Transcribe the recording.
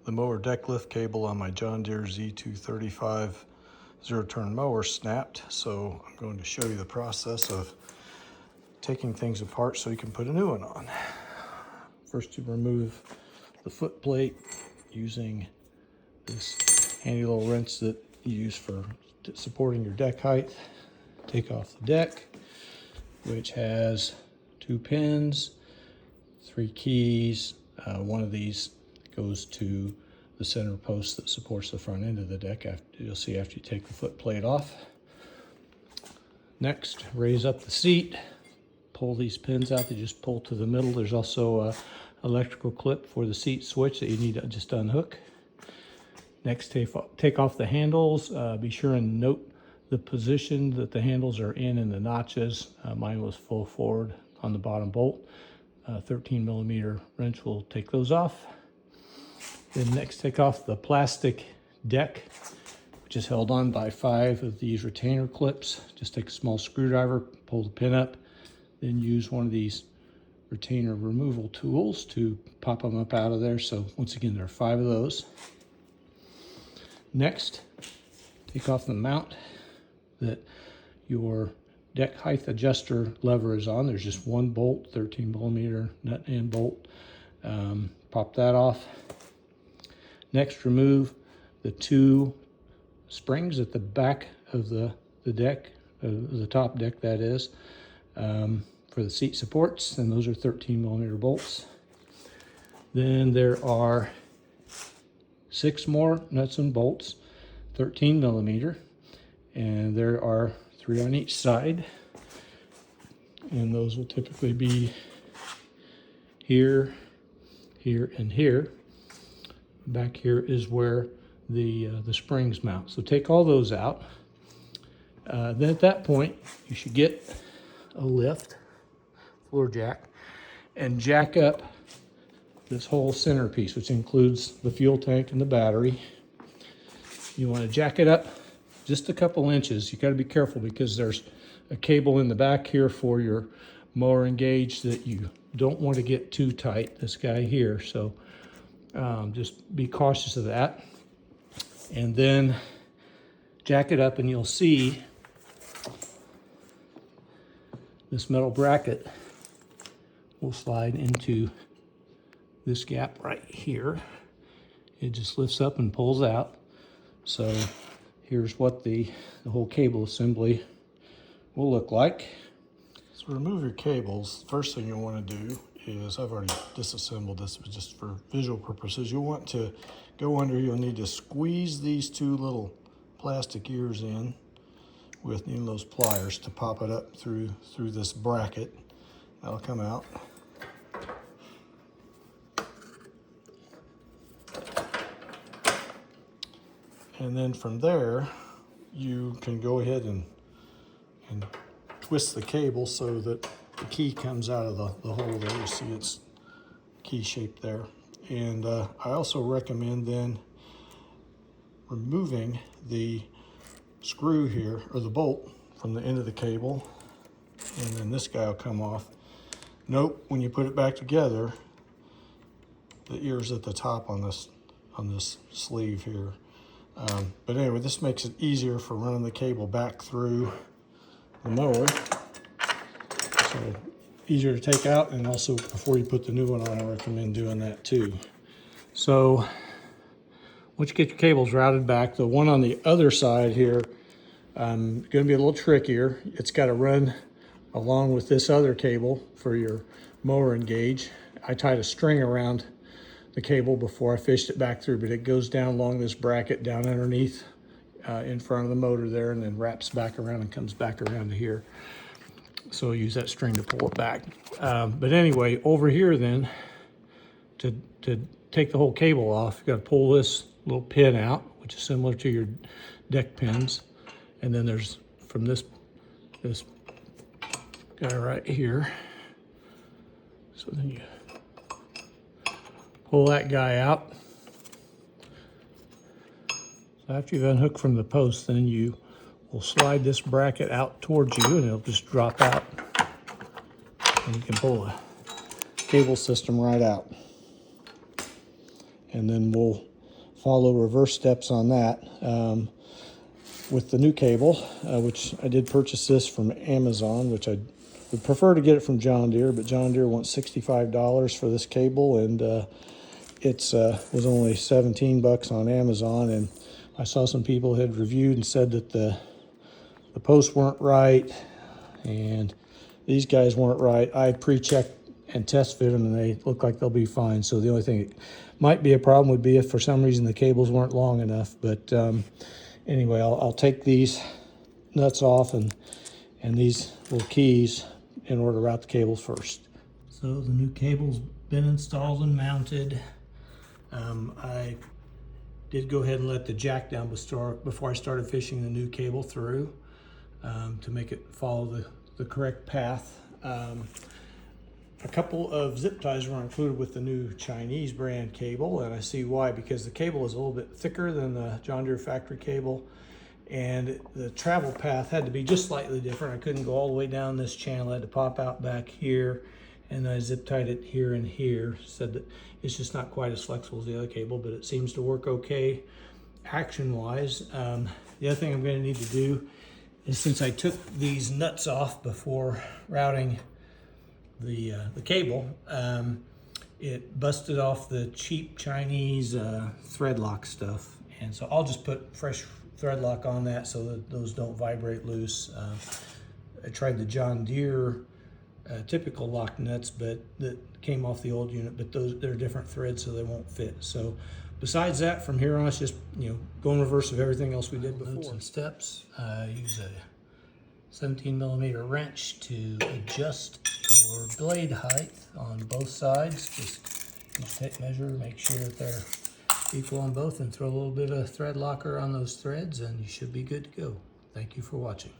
the mower deck lift cable on my John Deere Z235 zero-turn mower snapped, so I'm going to show you the process of taking things apart so you can put a new one on. First, you remove the foot plate using this handy little wrench that you use for supporting your deck height. Take off the deck, which has 2 pins, 3 keys. One of these goes to the center post that supports the front end of the deck. You'll see after you take the foot plate off. Next, raise up the seat. Pull these pins out. They just pull to the middle. There's also a electrical clip for the seat switch that you need to just unhook. Next, take off the handles. Be sure and note the position that the handles are in the notches. Mine was full forward on the bottom bolt. 13mm wrench will take those off. Then next, take off the plastic deck, which is held on by 5 of these retainer clips. Just take a small screwdriver, pull the pin up, then use one of these retainer removal tools to pop them up out of there. So once again, there are 5 of those. Next, take off the mount that your deck height adjuster lever is on. There's just one bolt, 13mm nut and bolt. Pop that off. Next, remove the 2 springs at the back of the deck, the top deck that is, for the seat supports, and those are 13mm bolts. Then there are 6 more nuts and bolts, 13mm, and there are 3 on each side, and those will typically be here, here, and here. Back here is where the springs mount. So take all those out. Then at that point, you should get a lift, floor jack, and jack up this whole centerpiece, which includes the fuel tank and the battery. You want to jack it up just a couple inches. You got to be careful because there's a cable in the back here for your mower engage that you don't want to get too tight, this guy here. So just be cautious of that. And then jack it up and you'll see this metal bracket will slide into this gap right here. It just lifts up and pulls out. So here's what the whole cable assembly will look like. So remove your cables. First thing you'll want to do is, I've already disassembled this, but just for visual purposes, you'll want to go under, you'll need to squeeze these 2 little plastic ears in with those pliers to pop it up through this bracket. That'll come out. And then from there, you can go ahead and twist the cable so that the key comes out of the hole there. You see it's key shaped there. And I also recommend then removing the screw here, or the bolt, from the end of the cable, and then this guy will come off. Note, when you put it back together, the ear's at the top on this sleeve here. But anyway, this makes it easier for running the cable back through the mower. So easier to take out, and also before you put the new one on, I recommend doing that too. So once you get your cables routed back, the one on the other side here, going to be a little trickier. It's got to run along with this other cable for your mower engage. I tied a string around the cable before I fished it back through, but it goes down along this bracket down underneath in front of the motor there, and then wraps back around and comes back around to here. So use that string to pull it back. But anyway, over here then, to take the whole cable off, you got to pull this little pin out, which is similar to your deck pins. And then there's, from this guy right here. So then you pull that guy out. So after you've unhooked from the post, then you will slide this bracket out towards you, and it'll just drop out. And you can pull the cable system right out. And then we'll follow reverse steps on that. With the new cable, which I did purchase this from Amazon, which I would prefer to get it from John Deere, but John Deere wants $65 for this cable, and it was only 17 bucks on Amazon. And I saw some people had reviewed and said that the posts weren't right and these guys weren't right. I pre-checked and test fit them, and they look like they'll be fine. So the only thing that might be a problem would be if for some reason the cables weren't long enough. But anyway, I'll take these nuts off and these little keys in order to route the cables first. So the new cable's been installed and mounted. I did go ahead and let the jack down before I started fishing the new cable through to make it follow the correct path. A couple of zip ties were included with the new Chinese brand cable, and I see why, because the cable is a little bit thicker than the John Deere factory cable, and the travel path had to be just slightly different. I couldn't go all the way down this channel. I had to pop out back here, and I zip tied it here and here. Said that it's just not quite as flexible as the other cable, but it seems to work okay action-wise. The other thing I'm going to need to do is, since I took these nuts off before routing the cable, it busted off the cheap Chinese thread lock stuff, and so I'll just put fresh thread lock on that so that those don't vibrate loose. I tried the John Deere typical lock nuts, but that came off the old unit, but they're different threads, so they won't fit. So besides that, from here on, it's just, go in reverse of everything else we did before. Some steps. Use a 17mm wrench to adjust your blade height on both sides. Just tape measure, make sure that they're equal on both, and throw a little bit of thread locker on those threads, and you should be good to go. Thank you for watching.